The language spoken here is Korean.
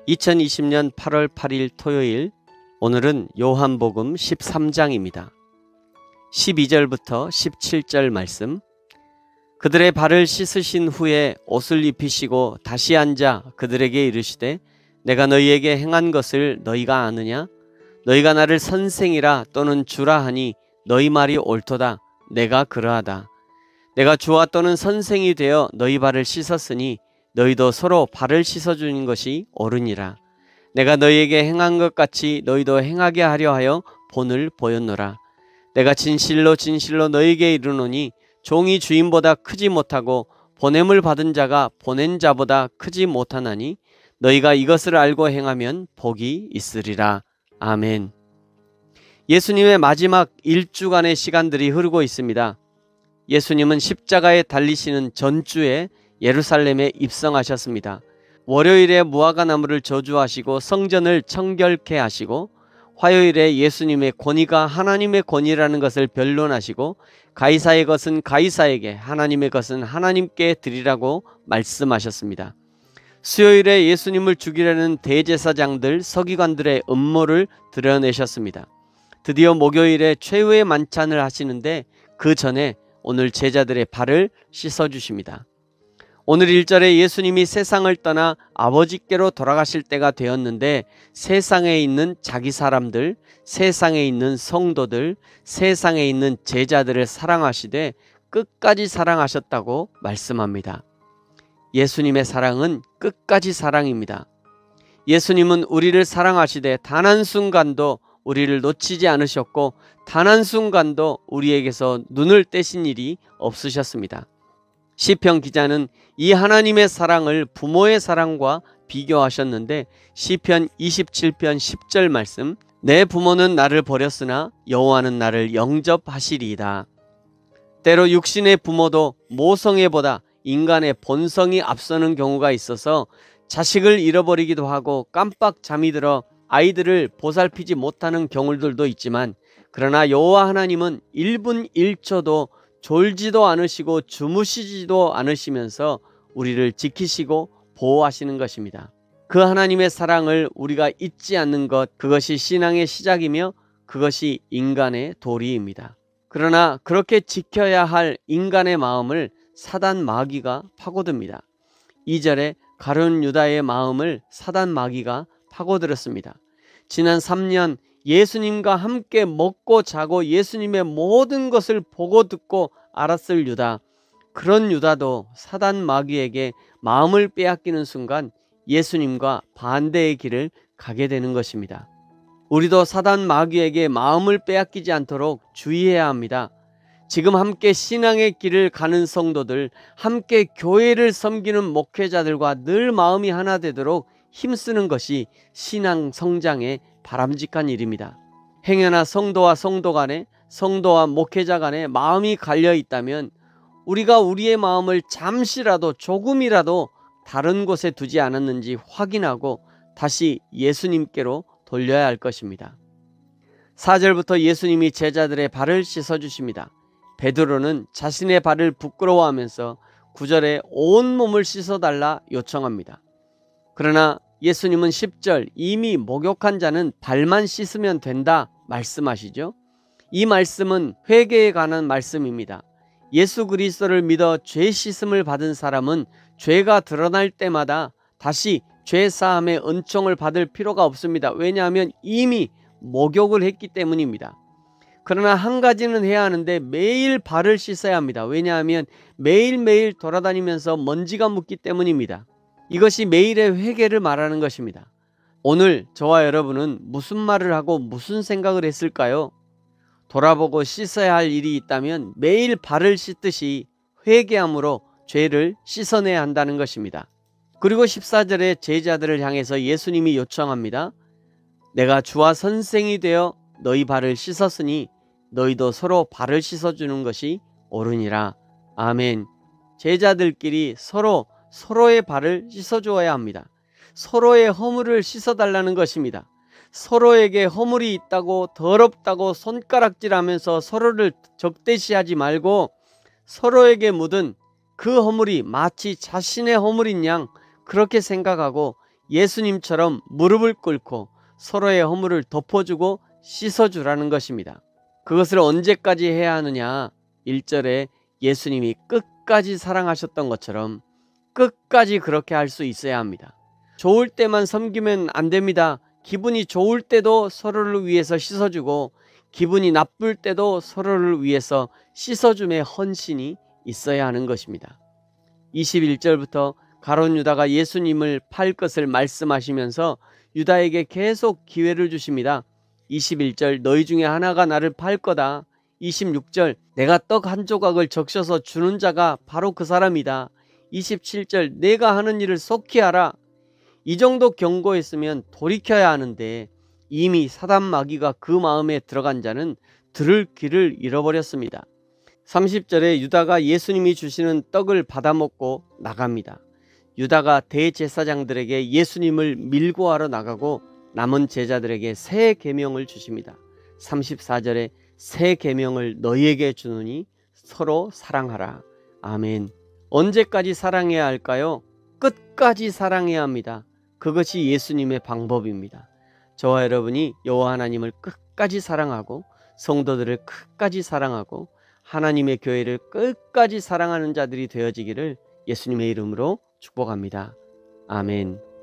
2020년 8월 8일 토요일, 오늘은 요한복음 13장입니다. 12절부터 17절 말씀. 그들의 발을 씻으신 후에 옷을 입히시고 다시 앉아 그들에게 이르시되, 내가 너희에게 행한 것을 너희가 아느냐? 너희가 나를 선생이라 또는 주라 하니 너희 말이 옳도다. 내가 그러하다. 내가 주와 또는 선생이 되어 너희 발을 씻었으니 너희도 서로 발을 씻어주는 것이 옳으니라. 내가 너희에게 행한 것 같이 너희도 행하게 하려 하여 본을 보였노라. 내가 진실로 진실로 너희에게 이르노니 종이 주인보다 크지 못하고 보냄을 받은 자가 보낸 자보다 크지 못하나니 너희가 이것을 알고 행하면 복이 있으리라. 아멘. 예수님의 마지막 일주간의 시간들이 흐르고 있습니다. 예수님은 십자가에 달리시는 전주에 예루살렘에 입성하셨습니다. 월요일에 무화과나무를 저주하시고 성전을 청결케 하시고, 화요일에 예수님의 권위가 하나님의 권위라는 것을 변론하시고, 가이사의 것은 가이사에게, 하나님의 것은 하나님께 드리라고 말씀하셨습니다. 수요일에 예수님을 죽이려는 대제사장들, 서기관들의 음모를 드러내셨습니다. 드디어 목요일에 최후의 만찬을 하시는데 그 전에 오늘 제자들의 발을 씻어주십니다. 오늘 1절에 예수님이 세상을 떠나 아버지께로 돌아가실 때가 되었는데, 세상에 있는 자기 사람들, 세상에 있는 성도들, 세상에 있는 제자들을 사랑하시되 끝까지 사랑하셨다고 말씀합니다. 예수님의 사랑은 끝까지 사랑입니다. 예수님은 우리를 사랑하시되 단 한순간도 우리를 놓치지 않으셨고, 단 한순간도 우리에게서 눈을 떼신 일이 없으셨습니다. 시편 기자는 이 하나님의 사랑을 부모의 사랑과 비교하셨는데, 시편 27편 10절 말씀, 내 부모는 나를 버렸으나 여호와는 나를 영접하시리이다. 때로 육신의 부모도 모성애보다 인간의 본성이 앞서는 경우가 있어서 자식을 잃어버리기도 하고 깜빡 잠이 들어 아이들을 보살피지 못하는 경우들도 있지만, 그러나 여호와 하나님은 1분 1초도 졸지도 않으시고 주무시지도 않으시면서 우리를 지키시고 보호하시는 것입니다. 그 하나님의 사랑을 우리가 잊지 않는 것, 그것이 신앙의 시작이며 그것이 인간의 도리입니다. 그러나 그렇게 지켜야 할 인간의 마음을 사단 마귀가 파고듭니다. 2절에 가룟 유다의 마음을 사단 마귀가 파고들었습니다. 지난 3년 예수님과 함께 먹고 자고 예수님의 모든 것을 보고 듣고 알았을 유다, 그런 유다도 사단 마귀에게 마음을 빼앗기는 순간 예수님과 반대의 길을 가게 되는 것입니다. 우리도 사단 마귀에게 마음을 빼앗기지 않도록 주의해야 합니다. 지금 함께 신앙의 길을 가는 성도들, 함께 교회를 섬기는 목회자들과 늘 마음이 하나 되도록 힘쓰는 것이 신앙 성장의 바람직한 일입니다. 행여나 성도와 성도 간에, 성도와 목회자 간에 마음이 갈려 있다면 우리가 우리의 마음을 잠시라도, 조금이라도 다른 곳에 두지 않았는지 확인하고 다시 예수님께로 돌려야 할 것입니다. 4절부터 예수님이 제자들의 발을 씻어주십니다. 베드로는 자신의 발을 부끄러워하면서 9절에 온몸을 씻어달라 요청합니다. 그러나 예수님은 10절, 이미 목욕한 자는 발만 씻으면 된다 말씀하시죠. 이 말씀은 회개에 관한 말씀입니다. 예수 그리스도를 믿어 죄 씻음을 받은 사람은 죄가 드러날 때마다 다시 죄 사함의 은총을 받을 필요가 없습니다. 왜냐하면 이미 목욕을 했기 때문입니다. 그러나 한 가지는 해야 하는데, 매일 발을 씻어야 합니다. 왜냐하면 매일매일 돌아다니면서 먼지가 묻기 때문입니다. 이것이 매일의 회개를 말하는 것입니다. 오늘 저와 여러분은 무슨 말을 하고 무슨 생각을 했을까요? 돌아보고 씻어야 할 일이 있다면 매일 발을 씻듯이 회개함으로 죄를 씻어내야 한다는 것입니다. 그리고 14절에 제자들을 향해서 예수님이 요청합니다. 내가 주와 선생이 되어 너희 발을 씻었으니 너희도 서로 발을 씻어주는 것이 옳으니라. 아멘. 제자들끼리 서로의 발을 씻어주어야 합니다. 서로의 허물을 씻어달라는 것입니다. 서로에게 허물이 있다고, 더럽다고 손가락질하면서 서로를 적대시하지 말고, 서로에게 묻은 그 허물이 마치 자신의 허물인 양 그렇게 생각하고 예수님처럼 무릎을 꿇고 서로의 허물을 덮어주고 씻어주라는 것입니다. 그것을 언제까지 해야 하느냐? 1절에 예수님이 끝까지 사랑하셨던 것처럼 끝까지 그렇게 할 수 있어야 합니다. 좋을 때만 섬기면 안 됩니다. 기분이 좋을 때도 서로를 위해서 씻어주고 기분이 나쁠 때도 서로를 위해서 씻어줌의 헌신이 있어야 하는 것입니다. 21절부터 가룟 유다가 예수님을 팔 것을 말씀하시면서 유다에게 계속 기회를 주십니다. 21절 너희 중에 하나가 나를 팔 거다. 26절 내가 떡 한 조각을 적셔서 주는 자가 바로 그 사람이다. 27절 내가 하는 일을 속히 하라. 이 정도 경고했으면 돌이켜야 하는데 이미 사단 마귀가 그 마음에 들어간 자는 들을 귀를 잃어버렸습니다. 30절에 유다가 예수님이 주시는 떡을 받아먹고 나갑니다. 유다가 대제사장들에게 예수님을 밀고하러 나가고 남은 제자들에게 새 계명을 주십니다. 34절에 새 계명을 너희에게 주노니 서로 사랑하라. 아멘. 언제까지 사랑해야 할까요? 끝까지 사랑해야 합니다. 그것이 예수님의 방법입니다. 저와 여러분이 여호와 하나님을 끝까지 사랑하고 성도들을 끝까지 사랑하고 하나님의 교회를 끝까지 사랑하는 자들이 되어지기를 예수님의 이름으로 축복합니다. 아멘.